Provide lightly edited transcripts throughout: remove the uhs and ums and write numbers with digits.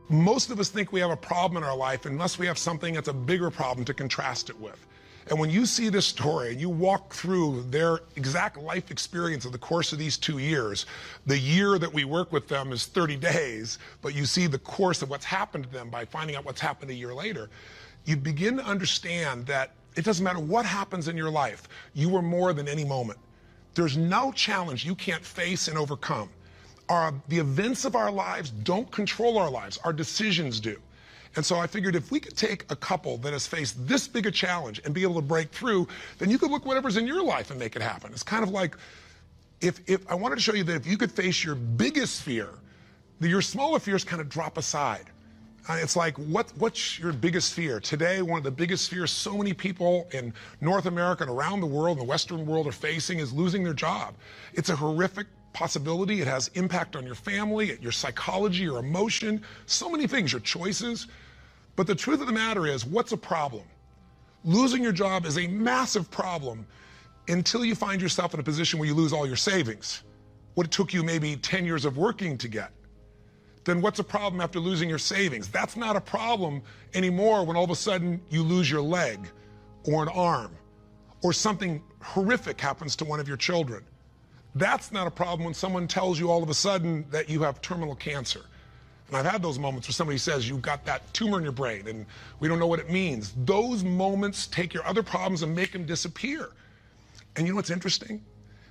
Most of us think we have a problem in our life unless we have something that's a bigger problem to contrast it with. And when you see this story and you walk through their exact life experience of the course of these 2 years, the year that we work with them is 30 days, but you see the course of what's happened to them by finding out what's happened a year later, you begin to understand that it doesn't matter what happens in your life, you are more than any moment. There's no challenge you can't face and overcome. The events of our lives don't control our lives, our decisions do. And so I figured if we could take a couple that has faced this big a challenge and be able to break through, then you could look whatever's in your life and make it happen. It's kind of like, if I wanted to show you that if you could face your biggest fear, your smaller fears kind of drop aside. It's like, what's your biggest fear? Today, one of the biggest fears so many people in North America and around the world, in the Western world, are facing is losing their job. It's a horrific possibility. It has impact on your family, your psychology, your emotion, so many things, your choices. But the truth of the matter is, what's a problem? Losing your job is a massive problem until you find yourself in a position where you lose all your savings, what it took you maybe 10 years of working to get. Then what's a problem after losing your savings? That's not a problem anymore when all of a sudden you lose your leg or an arm or something horrific happens to one of your children. That's not a problem when someone tells you all of a sudden that you have terminal cancer. And I've had those moments where somebody says, you've got that tumor in your brain and we don't know what it means. Those moments take your other problems and make them disappear. And you know what's interesting?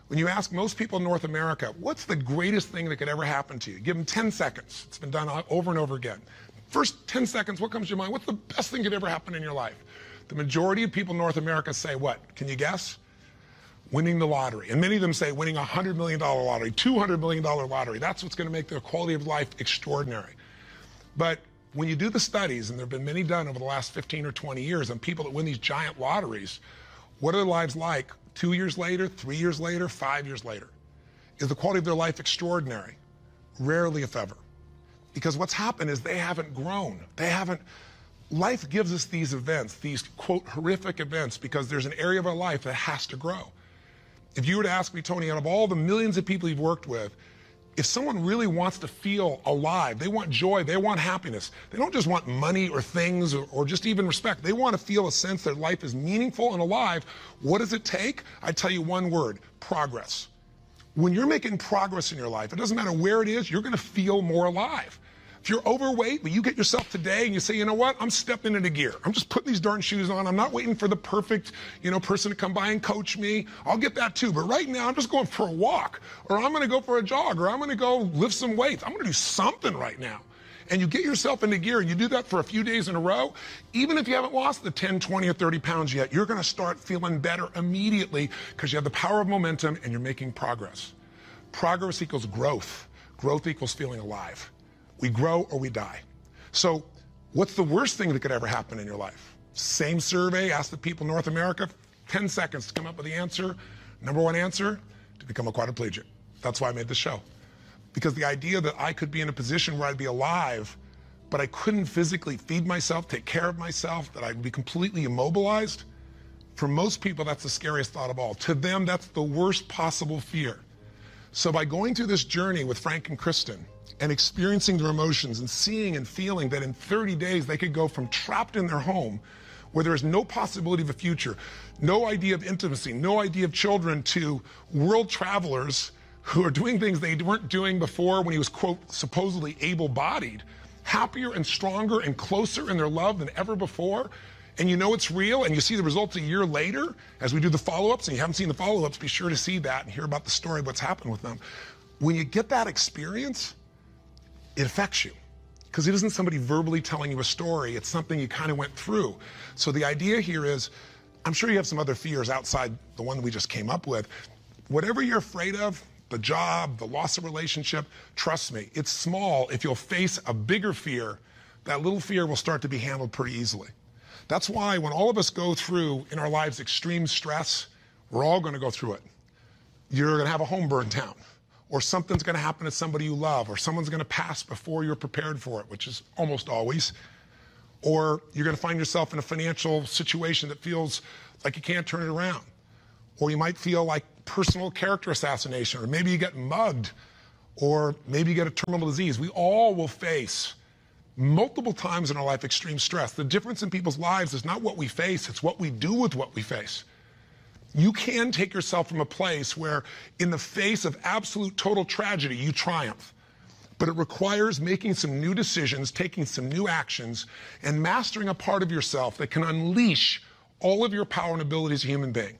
When you ask most people in North America, what's the greatest thing that could ever happen to you? Give them 10 seconds. It's been done over and over again. First 10 seconds, what comes to your mind? What's the best thing that could ever happen in your life? The majority of people in North America say what? Can you guess? Winning the lottery. And many of them say winning a $100 million lottery, $200 million lottery. That's what's going to make their quality of life extraordinary. But when you do the studies, and there have been many done over the last 15 or 20 years on people that win these giant lotteries, what are their lives like 2 years later, 3 years later, 5 years later? Is the quality of their life extraordinary? Rarely, if ever. Because what's happened is they haven't grown. Life gives us these events, these, quote, horrific events, because there's an area of our life that has to grow. If you were to ask me, Tony, out of all the millions of people you've worked with, if someone really wants to feel alive, they want joy, they want happiness, they don't just want money or things or just even respect. They want to feel a sense that life is meaningful and alive. What does it take? I tell you one word: progress. When you're making progress in your life, it doesn't matter where it is, you're going to feel more alive. If you're overweight, but you get yourself today and you say, you know what, I'm stepping into gear. I'm just putting these darn shoes on. I'm not waiting for the perfect, person to come by and coach me. I'll get that too. But right now, I'm just going for a walk, or I'm going to go for a jog, or I'm going to go lift some weights. I'm going to do something right now. And you get yourself into gear, and you do that for a few days in a row. Even if you haven't lost the 10, 20, or 30 pounds yet, you're going to start feeling better immediately because you have the power of momentum and you're making progress. Progress equals growth. Growth equals feeling alive. We grow or we die. So what's the worst thing that could ever happen in your life? Same survey, asked the people in North America, 10 seconds to come up with the answer. Number one answer, to become a quadriplegic. That's why I made the show. Because the idea that I could be in a position where I'd be alive, but I couldn't physically feed myself, take care of myself, that I'd be completely immobilized, for most people, that's the scariest thought of all. To them, that's the worst possible fear. So by going through this journey with Frank and Kristen, and experiencing their emotions and seeing and feeling that in 30 days they could go from trapped in their home where there is no possibility of a future, no idea of intimacy, no idea of children, to world travelers who are doing things they weren't doing before when he was, quote, supposedly able-bodied, happier and stronger and closer in their love than ever before. And you know it's real, and you see the results a year later as we do the follow-ups, and you haven't seen the follow-ups, be sure to see that and hear about the story of what's happened with them. When you get that experience, it affects you, because it isn't somebody verbally telling you a story. It's something you kind of went through. So the idea here is, I'm sure you have some other fears outside the one we just came up with. Whatever you're afraid of, the job, the loss of relationship, trust me, it's small. If you'll face a bigger fear, that little fear will start to be handled pretty easily. That's why when all of us go through in our lives extreme stress, we're all going to go through it. You're going to have a home burned down, or something's going to happen to somebody you love, or someone's going to pass before you're prepared for it, which is almost always. Or you're going to find yourself in a financial situation that feels like you can't turn it around. Or you might feel like personal character assassination, or maybe you get mugged, or maybe you get a terminal disease. We all will face multiple times in our life extreme stress. The difference in people's lives is not what we face, it's what we do with what we face. You can take yourself from a place where in the face of absolute total tragedy, you triumph. But it requires making some new decisions, taking some new actions, and mastering a part of yourself that can unleash all of your power and ability as a human being.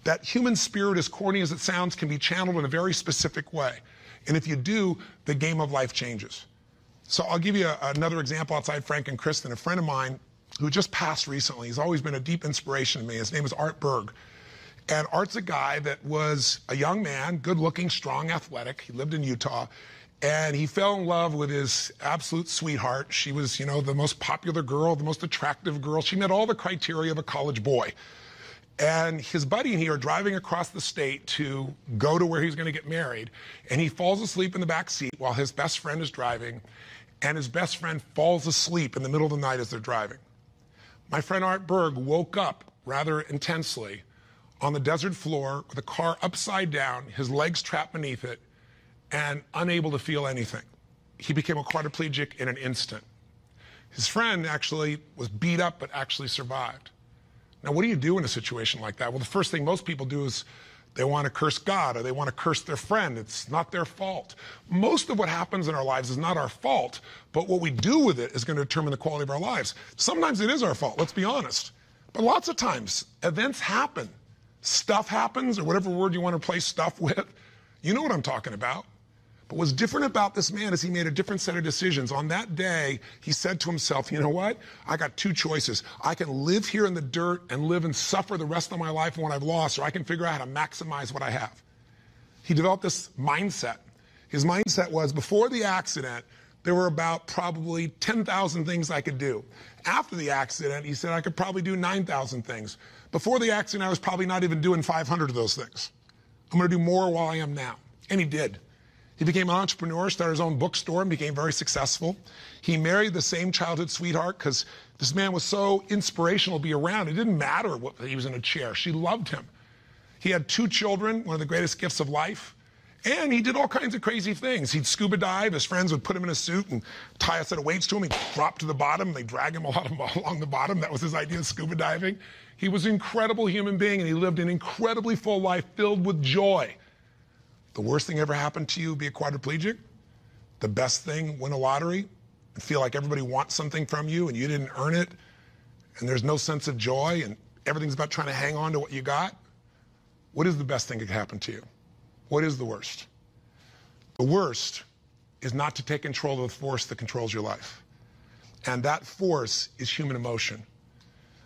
That human spirit, as corny as it sounds, can be channeled in a very specific way. And if you do, the game of life changes. So I'll give you another example outside Frank and Kristen. A friend of mine who just passed recently, he's always been a deep inspiration to me. His name is Art Berg. And Art's a guy that was a young man, good-looking, strong, athletic. He lived in Utah. And he fell in love with his absolute sweetheart. She was, you know, the most popular girl, the most attractive girl. She met all the criteria of a college boy. And his buddy and he are driving across the state to go to where he's going to get married. And he falls asleep in the back seat while his best friend is driving. And his best friend falls asleep in the middle of the night as they're driving. My friend Art Berg woke up rather intensely on the desert floor with the car upside down, his legs trapped beneath it, and unable to feel anything. He became a quadriplegic in an instant. His friend actually was beat up but actually survived. Now, what do you do in a situation like that? Well, the first thing most people do is they want to curse God or they want to curse their friend. It's not their fault. Most of what happens in our lives is not our fault, but what we do with it is going to determine the quality of our lives. Sometimes it is our fault, let's be honest. But lots of times, events happen. Stuff happens, or whatever word you want to replace stuff with. You know what I'm talking about. But what's different about this man is he made a different set of decisions. On that day, he said to himself, you know what? I got two choices. I can live here in the dirt and live and suffer the rest of my life for what I've lost, or I can figure out how to maximize what I have. He developed this mindset. His mindset was, before the accident, there were about probably 10,000 things I could do. After the accident, he said I could probably do 9,000 things. Before the accident, I was probably not even doing 500 of those things. I'm going to do more while I am now. And he did. He became an entrepreneur, started his own bookstore, and became very successful. He married the same childhood sweetheart because this man was so inspirational to be around. It didn't matter what he was in a chair. She loved him. He had 2 children, one of the greatest gifts of life. And he did all kinds of crazy things. He'd scuba dive. His friends would put him in a suit and tie a set of weights to him. He'd drop to the bottom. They'd drag him along the bottom. That was his idea of scuba diving. He was an incredible human being, and he lived an incredibly full life filled with joy. The worst thing ever happened to you, be a quadriplegic. The best thing, win a lottery and feel like everybody wants something from you and you didn't earn it, and there's no sense of joy and everything's about trying to hang on to what you got. What is the best thing that could happen to you? What is the worst? The worst is not to take control of the force that controls your life. And that force is human emotion.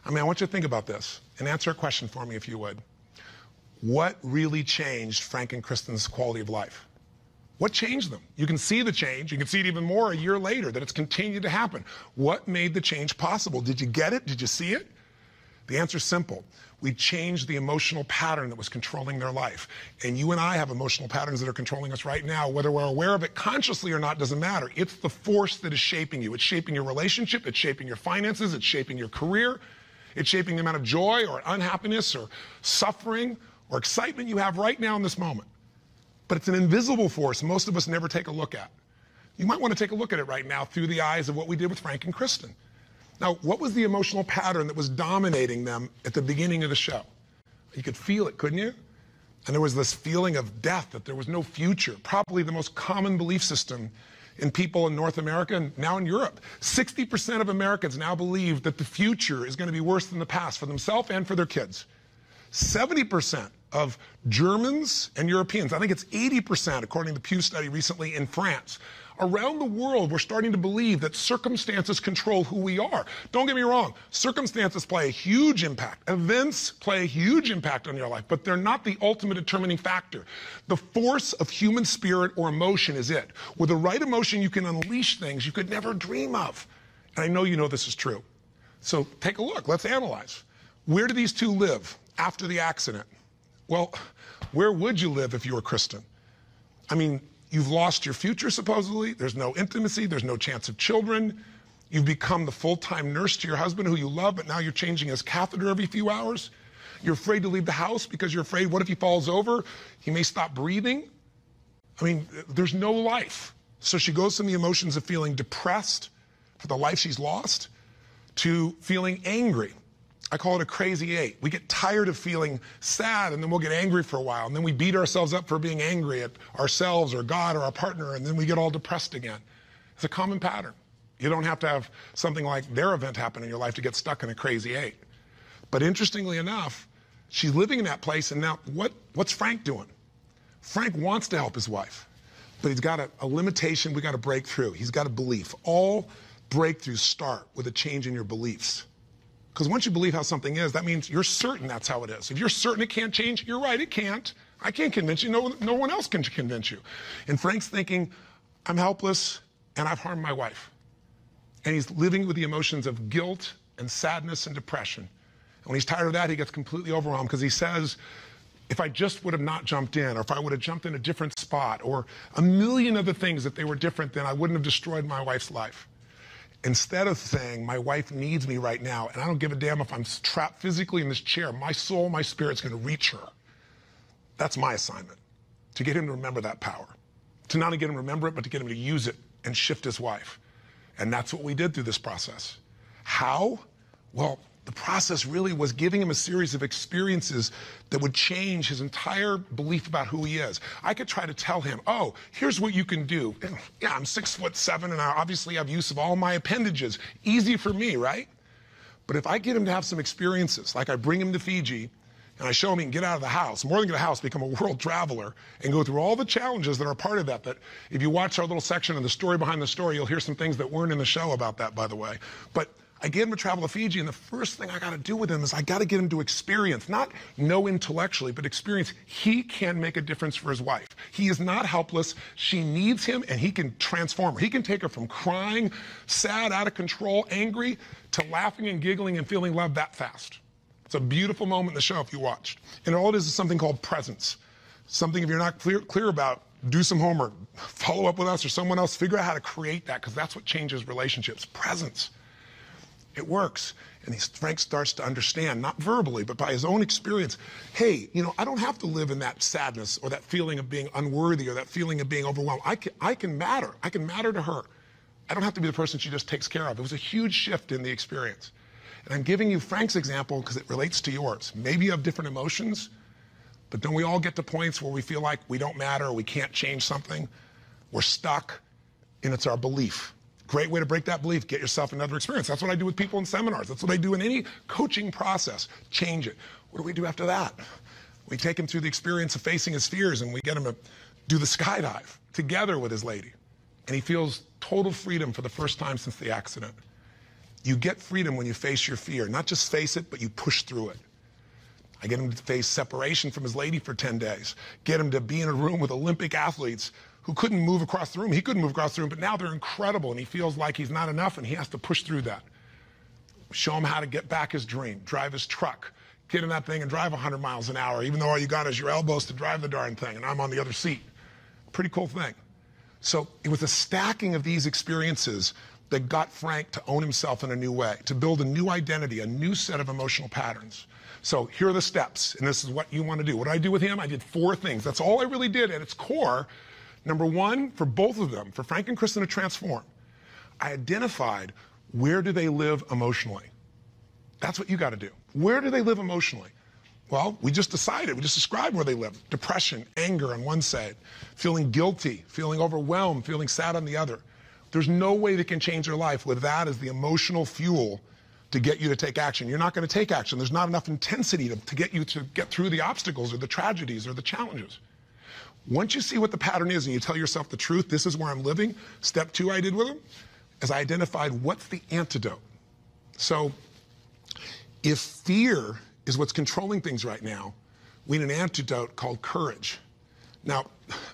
I mean, I want you to think about this and answer a question for me if you would. What really changed Frank and Kristen's quality of life? What changed them? You can see the change. You can see it even more a year later, that it's continued to happen. What made the change possible? Did you get it? Did you see it? The answer is simple. We changed the emotional pattern that was controlling their life. And you and I have emotional patterns that are controlling us right now. Whether we're aware of it consciously or not doesn't matter. It's the force that is shaping you. It's shaping your relationship. It's shaping your finances. It's shaping your career. It's shaping the amount of joy or unhappiness or suffering or excitement you have right now in this moment. But it's an invisible force most of us never take a look at. You might want to take a look at it right now through the eyes of what we did with Frank and Kristen. Now, what was the emotional pattern that was dominating them at the beginning of the show? You could feel it, couldn't you? And there was this feeling of death, that there was no future, probably the most common belief system in people in North America and now in Europe. 60% of Americans now believe that the future is going to be worse than the past for themselves and for their kids. 70% of Germans and Europeans, I think it's 80% according to the Pew study recently in France. Around the world, we're starting to believe that circumstances control who we are. Don't get me wrong, circumstances play a huge impact. Events play a huge impact on your life, but they're not the ultimate determining factor. The force of human spirit or emotion is it. With the right emotion, you can unleash things you could never dream of. And I know you know this is true. So take a look, let's analyze. Where do these two live after the accident? Well, where would you live if you were Kristen? I mean, you've lost your future, supposedly. There's no intimacy. There's no chance of children. You've become the full-time nurse to your husband who you love, but now you're changing his catheter every few hours. You're afraid to leave the house because you're afraid, what if he falls over? He may stop breathing. I mean, there's no life. So she goes from the emotions of feeling depressed for the life she's lost, to feeling angry. I call it a crazy 8. We get tired of feeling sad, and then we'll get angry for a while, and then we beat ourselves up for being angry at ourselves or God or our partner, and then we get all depressed again. It's a common pattern. You don't have to have something like their event happen in your life to get stuck in a crazy 8. But interestingly enough, she's living in that place, and now what's Frank doing? Frank wants to help his wife, but he's got a limitation we got to break through. He's got a belief. All breakthroughs start with a change in your beliefs. Because once you believe how something is, that means you're certain that's how it is. If you're certain it can't change, you're right, it can't. I can't convince you. No one else can convince you. And Frank's thinking, I'm helpless, and I've harmed my wife. And he's living with the emotions of guilt and sadness and depression. And when he's tired of that, he gets completely overwhelmed because he says, if I just would have not jumped in, or if I would have jumped in a different spot, or a million other things, if they were different, then I wouldn't have destroyed my wife's life. Instead of saying, my wife needs me right now, and I don't give a damn if I'm trapped physically in this chair, my soul, my spirit's going to reach her. That's my assignment, to get him to remember that power. To not only get him to remember it, but to get him to use it and shift his wife. And that's what we did through this process. How? Well, the process really was giving him a series of experiences that would change his entire belief about who he is. I could try to tell him, oh, here's what you can do. Yeah, I'm 6'7", and I obviously have use of all my appendages. Easy for me, right? But if I get him to have some experiences, like I bring him to Fiji, and I show him he can get out of the house, more than get a house, become a world traveler, and go through all the challenges that are part of that, that if you watch our little section of the story behind the story, you'll hear some things that weren't in the show about that, by the way. But I get him to travel to Fiji, and the first thing I got to do with him is I got to get him to experience, not know intellectually, but experience he can make a difference for his wife. He is not helpless. She needs him, and he can transform her. He can take her from crying, sad, out of control, angry, to laughing and giggling and feeling love that fast. It's a beautiful moment in the show if you watched. And all it is something called presence. Something if you're not clear about, do some homework, follow up with us or someone else, figure out how to create that, because that's what changes relationships. Presence. It works. And Frank starts to understand, not verbally, but by his own experience, hey, I don't have to live in that sadness or that feeling of being unworthy or that feeling of being overwhelmed. I can matter. I can matter to her. I don't have to be the person she just takes care of. It was a huge shift in the experience. And I'm giving you Frank's example because it relates to yours. Maybe you have different emotions, but don't we all get to points where we feel like we don't matter or we can't change something? We're stuck, and it's our belief. Great way to break that belief, get yourself another experience. That's what I do with people in seminars. That's what I do in any coaching process. Change it. What do we do after that? We take him through the experience of facing his fears, and we get him to do the skydive together with his lady. And he feels total freedom for the first time since the accident. You get freedom when you face your fear. Not just face it, but you push through it. I get him to face separation from his lady for 10 days. Get him to be in a room with Olympic athletes who couldn't move across the room. He couldn't move across the room, but now they're incredible, and he feels like he's not enough, and he has to push through that. Show him how to get back his dream, drive his truck, get in that thing and drive 100 miles an hour, even though all you got is your elbows to drive the darn thing, and I'm on the other seat. Pretty cool thing. So it was a stacking of these experiences that got Frank to own himself in a new way, to build a new identity, a new set of emotional patterns. So here are the steps, and this is what you want to do. What did I do with him? I did 4 things. That's all I really did at its core. Number 1, for both of them, for Frank and Kristen to transform, I identified where do they live emotionally. That's what you got to do. Where do they live emotionally? Well, we just decided, we just described where they live. Depression, anger on one side, feeling guilty, feeling overwhelmed, feeling sad on the other. There's no way they can change their life with that as the emotional fuel to get you to take action. You're not going to take action. There's not enough intensity to get you to get through the obstacles or the tragedies or the challenges. Once you see what the pattern is and you tell yourself the truth, this is where I'm living, step 2 I did with them, is I identified what's the antidote. So if fear is what's controlling things right now, we need an antidote called courage. Now,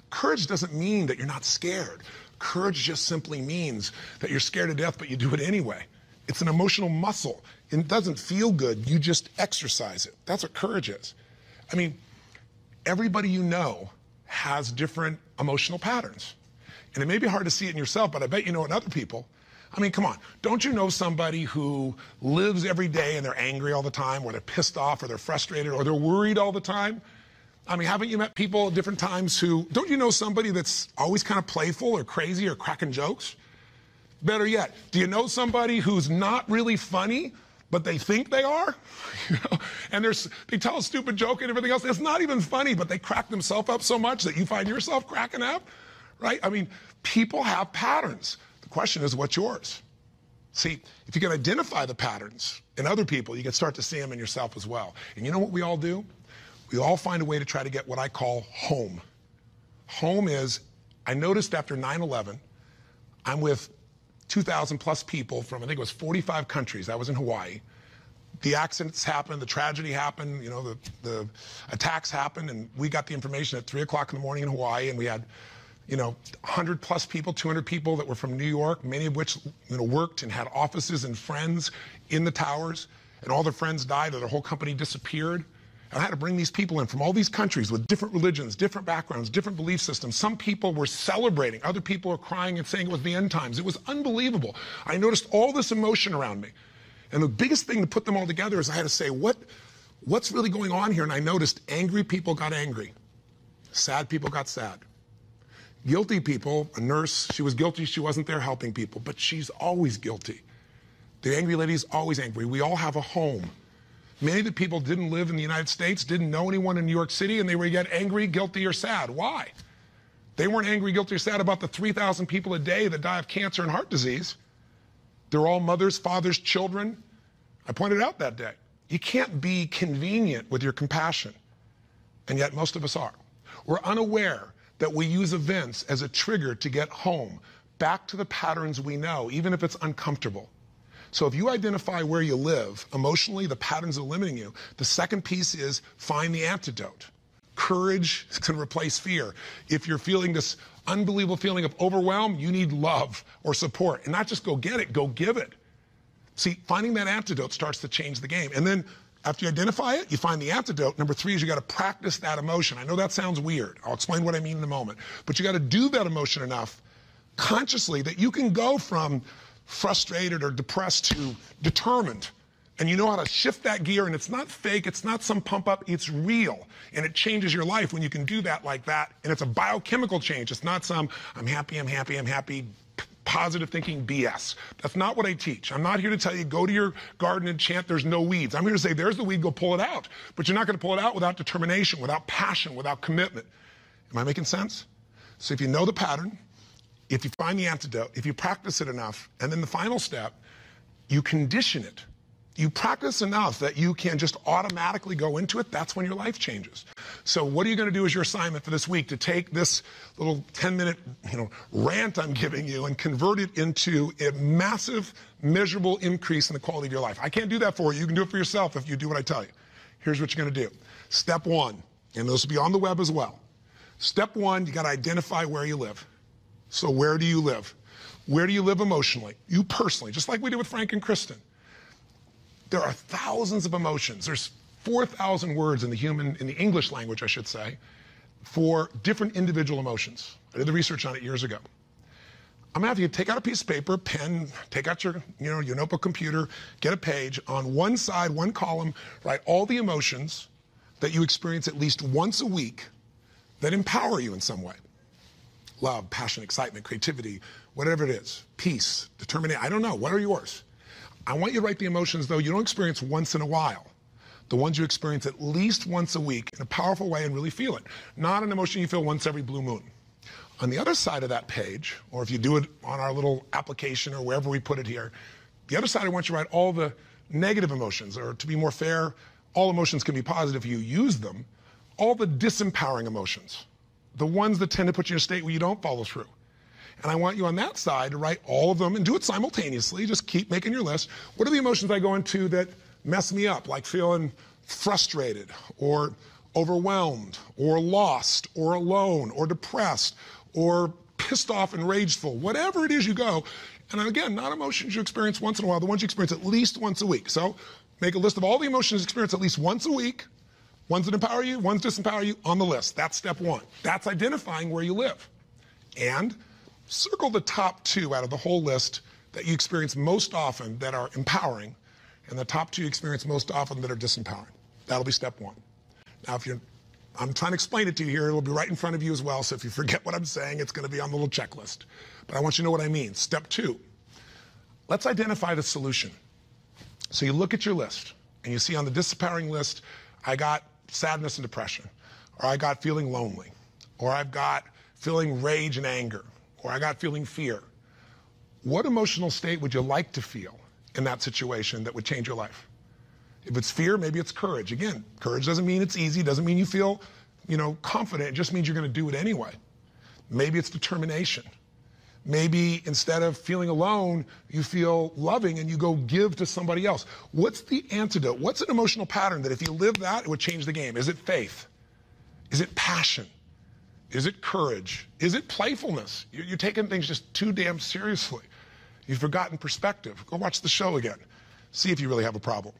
courage doesn't mean that you're not scared. Courage just simply means that you're scared to death, but you do it anyway. It's an emotional muscle. It doesn't feel good. You just exercise it. That's what courage is. I mean, everybody you know has different emotional patterns. And it may be hard to see it in yourself, but I bet you know it in other people. I mean, come on. Don't you know somebody who lives every day and they're angry all the time, or they're pissed off, or they're frustrated, or they're worried all the time? I mean, haven't you met people at different times who, don't you know somebody that's always kind of playful or crazy or cracking jokes? Better yet, do you know somebody who's not really funny, but they think they are? And they tell a stupid joke and everything else. It's not even funny, but they crack themselves up so much that you find yourself cracking up, right? I mean, people have patterns. The question is, what's yours? See, if you can identify the patterns in other people, you can start to see them in yourself as well. And you know what we all do? We all find a way to try to get what I call home. Home is, I noticed after 9/11, I'm with 2,000 plus people from, I think it was 45 countries. I was in Hawaii. The accidents happened, the tragedy happened, you know, the attacks happened, and we got the information at 3 o'clock in the morning in Hawaii, and we had, you know, 100 plus people, 200 people that were from New York, many of which, you know, worked and had offices and friends in the towers, and all their friends died or their whole company disappeared. And I had to bring these people in from all these countries with different religions, different backgrounds, different belief systems. Some people were celebrating. Other people were crying and saying it was the end times. It was unbelievable. I noticed all this emotion around me. And the biggest thing to put them all together is I had to say, what's really going on here? And I noticed angry people got angry. Sad people got sad. Guilty people, a nurse, she was guilty. She wasn't there helping people, but she's always guilty. The angry lady's always angry. We all have a home. Many of the people didn't live in the United States, didn't know anyone in New York City, and they were yet angry, guilty, or sad. Why? They weren't angry, guilty, or sad about the 3,000 people a day that die of cancer and heart disease. They're all mothers, fathers, children. I pointed out that day. You can't be convenient with your compassion, and yet most of us are. We're unaware that we use events as a trigger to get home, back to the patterns we know, even if it's uncomfortable. So if you identify where you live, emotionally, the patterns that are limiting you, the second piece is find the antidote. Courage can replace fear. If you're feeling this unbelievable feeling of overwhelm, you need love or support. And not just go get it, go give it. See, finding that antidote starts to change the game. And then after you identify it, you find the antidote. Number 3 is you got to practice that emotion. I know that sounds weird. I'll explain what I mean in a moment. But you got to do that emotion enough consciously that you can go from frustrated or depressed to determined. And you know how to shift that gear, and it's not fake, it's not some pump up, it's real. And it changes your life when you can do that like that. And it's a biochemical change. It's not some, I'm happy, positive thinking BS. That's not what I teach. I'm not here to tell you, go to your garden and chant, there's no weeds. I'm here to say, there's the weed, go pull it out. But you're not going to pull it out without determination, without passion, without commitment. Am I making sense? So if you know the pattern, if you find the antidote, if you practice it enough, and then the final step, you condition it. You practice enough that you can just automatically go into it, that's when your life changes. So what are you going to do as your assignment for this week? To take this little 10-minute rant I'm giving you and convert it into a massive, measurable increase in the quality of your life. I can't do that for you. You can do it for yourself if you do what I tell you. Here's what you're going to do. Step 1, and this will be on the web as well. Step 1, you got to identify where you live. So where do you live? Where do you live emotionally? You personally, just like we did with Frank and Kristen. There are thousands of emotions. There's 4,000 words in the English language, I should say, for different individual emotions. I did the research on it years ago. I'm gonna have you take out a piece of paper, pen, take out your notebook, computer, get a page. On one side, one column, write all the emotions that you experience at least once a week that empower you in some way. Love, passion, excitement, creativity, whatever it is. Peace, determination, I don't know, what are yours? I want you to write the emotions, though, you don't experience once in a while. The ones you experience at least once a week in a powerful way and really feel it. Not an emotion you feel once every blue moon. On the other side of that page, or if you do it on our little application or wherever we put it here, the other side I want you to write all the negative emotions, or to be more fair, all emotions can be positive if you use them, all the disempowering emotions. The ones that tend to put you in a state where you don't follow through. And I want you on that side to write all of them and do it simultaneously. Just keep making your list. What are the emotions I go into that mess me up, like feeling frustrated or overwhelmed or lost or alone or depressed or pissed off and rageful, whatever it is you go. And again, not emotions you experience once in a while, the ones you experience at least once a week. So make a list of all the emotions you experience at least once a week, ones that empower you, ones that disempower you, on the list. That's step 1. That's identifying where you live. And circle the top 2 out of the whole list that you experience most often that are empowering, and the top 2 you experience most often that are disempowering. That'll be step 1. Now, I'm trying to explain it to you here, it'll be right in front of you as well, so if you forget what I'm saying, it's going to be on the little checklist. But I want you to know what I mean. Step 2, let's identify the solution. So you look at your list, and you see on the disempowering list, I got sadness and depression, or I got feeling lonely, or I've got feeling rage and anger, or I got feeling fear. What emotional state would you like to feel in that situation that would change your life? If it's fear, maybe it's courage. Again, courage doesn't mean it's easy, doesn't mean you feel, confident. It just means you're going to do it anyway. Maybe it's determination. Maybe instead of feeling alone, you feel loving and you go give to somebody else. What's the antidote? What's an emotional pattern that if you live that, it would change the game? Is it faith? Is it passion? Is it courage? Is it playfulness? You're taking things just too damn seriously. You've forgotten perspective. Go watch the show again. See if you really have a problem.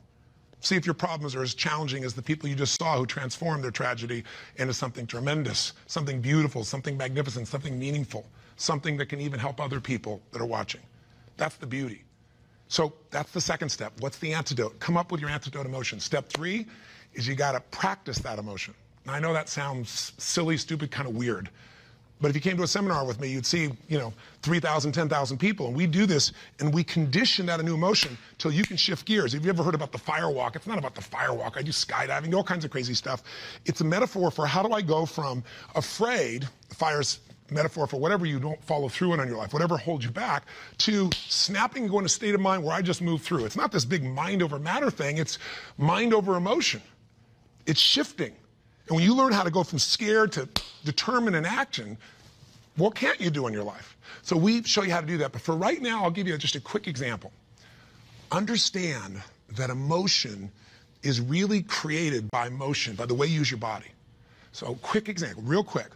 See if your problems are as challenging as the people you just saw who transformed their tragedy into something tremendous, something beautiful, something magnificent, something meaningful, something that can even help other people that are watching. That's the beauty. So that's the second step. What's the antidote? Come up with your antidote emotion. Step 3 is you got to practice that emotion. Now, I know that sounds silly, stupid, kind of weird. But if you came to a seminar with me, you'd see, 3,000, 10,000 people, and we do this, and we condition that a new emotion till you can shift gears. Have you ever heard about the fire walk? It's not about the fire walk. I do skydiving, all kinds of crazy stuff. It's a metaphor for how do I go from afraid, fire's metaphor for whatever you don't follow through on in your life, whatever holds you back, to snapping and going to a state of mind where I just move through. It's not this big mind over matter thing. It's mind over emotion. It's shifting. And when you learn how to go from scared to determined in action, what can't you do in your life? So we show you how to do that. But for right now, I'll give you just a quick example. Understand that emotion is really created by motion, by the way you use your body. So quick example, real quick.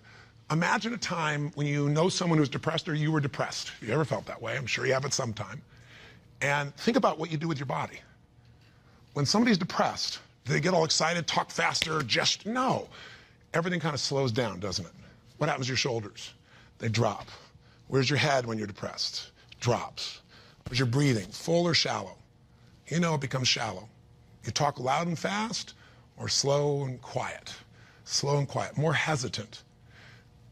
Imagine a time when you know someone who's depressed or you were depressed. If you ever felt that way, I'm sure you have at some time. And think about what you do with your body. When somebody's depressed, do they get all excited, talk faster, gesture? No. Everything kind of slows down, doesn't it? What happens to your shoulders? They drop. Where's your head when you're depressed? Drops. Where's your breathing? Full or shallow? You know it becomes shallow. You talk loud and fast or slow and quiet? Slow and quiet, more hesitant.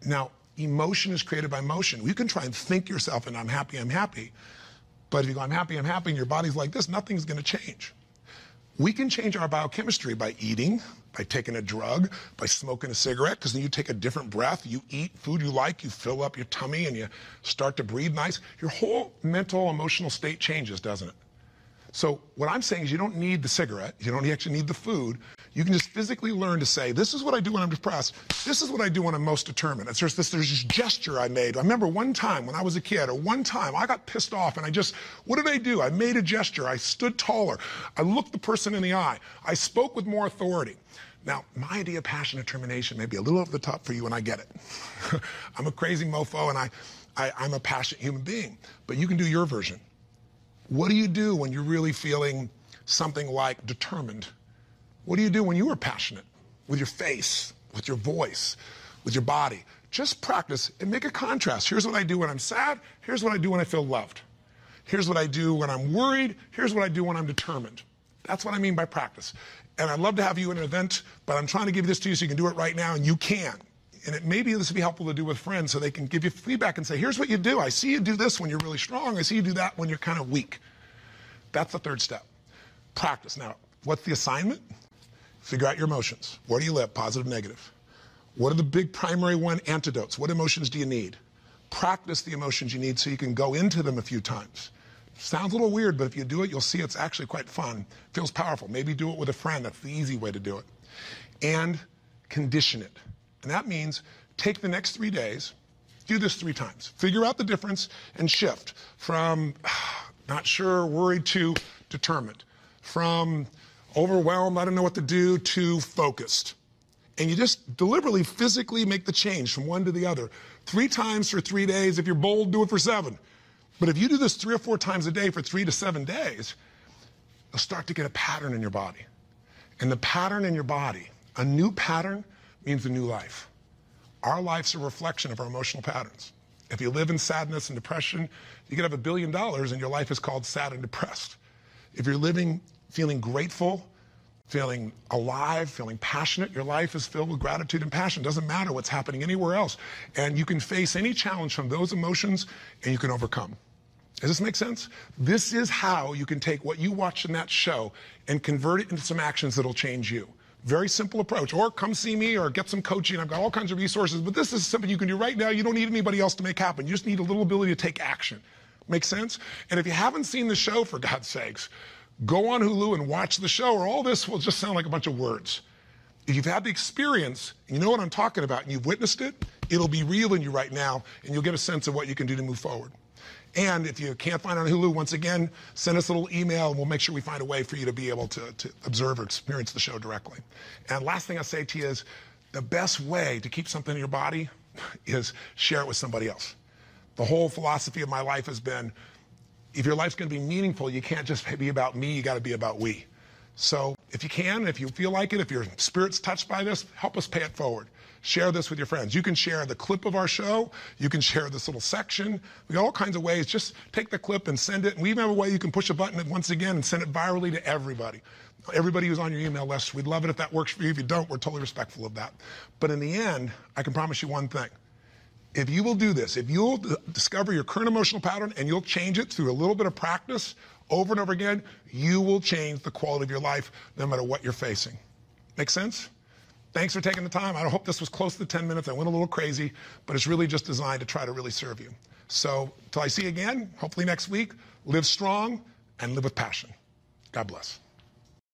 Now, emotion is created by motion. You can try and think yourself and I'm happy. But if you go, I'm happy, and your body's like this, nothing's going to change. We can change our biochemistry by eating, by taking a drug, by smoking a cigarette, because then you take a different breath, you eat food you like, you fill up your tummy, and you start to breathe nice. Your whole mental, emotional state changes, doesn't it? So what I'm saying is you don't need the cigarette, you don't actually need the food. You can just physically learn to say, this is what I do when I'm depressed, this is what I do when I'm most determined. There's this gesture I made. I remember one time when I was a kid, or one time I got pissed off and what did I do? I made a gesture, I stood taller, I looked the person in the eye, I spoke with more authority. Now, my idea of passion and determination may be a little over the top for you, and I get it. I'm a crazy mofo, and I'm a passionate human being, but you can do your version. What do you do when you're really feeling something like determined? What do you do when you are passionate? With your face, with your voice, with your body. Just practice and make a contrast. Here's what I do when I'm sad. Here's what I do when I feel loved. Here's what I do when I'm worried. Here's what I do when I'm determined. That's what I mean by practice. And I'd love to have you in an event, but I'm trying to give this to you so you can do it right now, and you can. And maybe this would be helpful to do with friends so they can give you feedback and say, here's what you do. I see you do this when you're really strong. I see you do that when you're kind of weak. That's the third step. Practice. Now, what's the assignment? Figure out your emotions. Where do you live? Positive, negative. What are the big primary antidotes? What emotions do you need? Practice the emotions you need so you can go into them a few times. Sounds a little weird, but if you do it, you'll see it's actually quite fun. Feels powerful. Maybe do it with a friend. That's the easy way to do it. And condition it. And that means take the next 3 days, do this 3 times. Figure out the difference and shift from not sure, worried to determined. From overwhelmed, I don't know what to do, to focused. And you just deliberately, physically make the change from one to the other. 3 times for 3 days. If you're bold, do it for 7. But if you do this 3 or 4 times a day for 3 to 7 days, you'll start to get a pattern in your body. And the pattern in your body, a new pattern, means a new life. Our life's a reflection of our emotional patterns. If you live in sadness and depression, you could have $1 billion and your life is called sad and depressed. If you're living feeling grateful, feeling alive, feeling passionate, your life is filled with gratitude and passion. It doesn't matter what's happening anywhere else. And you can face any challenge from those emotions and you can overcome. Does this make sense? This is how you can take what you watched in that show and convert it into some actions that'll change you. Very simple approach. Or come see me or get some coaching. I've got all kinds of resources, but this is something you can do right now. You don't need anybody else to make happen. You just need a little ability to take action. Make sense? And if you haven't seen the show, for God's sakes, go on Hulu and watch the show, or all this will just sound like a bunch of words. If you've had the experience, and you know what I'm talking about, and you've witnessed it, it'll be real in you right now, and you'll get a sense of what you can do to move forward. And if you can't find it on Hulu, once again, send us a little email, and we'll make sure we find a way for you to be able to observe or experience the show directly. And last thing I'll say to you is, the best way to keep something in your body is share it with somebody else. The whole philosophy of my life has been, if your life's going to be meaningful, you can't just be about me, you got to be about we. So if you can, if you feel like it, if your spirit's touched by this, help us pay it forward. Share this with your friends. You can share the clip of our show. You can share this little section. We got all kinds of ways. Just take the clip and send it. And we even have a way you can push a button once again and send it virally to everybody. Everybody who's on your email list. We'd love it if that works for you. If you don't, we're totally respectful of that. But in the end, I can promise you one thing. If you will do this, if you'll discover your current emotional pattern and you'll change it through a little bit of practice over and over again, you will change the quality of your life no matter what you're facing. Make sense? Thanks for taking the time. I hope this was close to 10 minutes. I went a little crazy, but it's really just designed to try to really serve you. So until I see you again, hopefully next week, live strong and live with passion. God bless.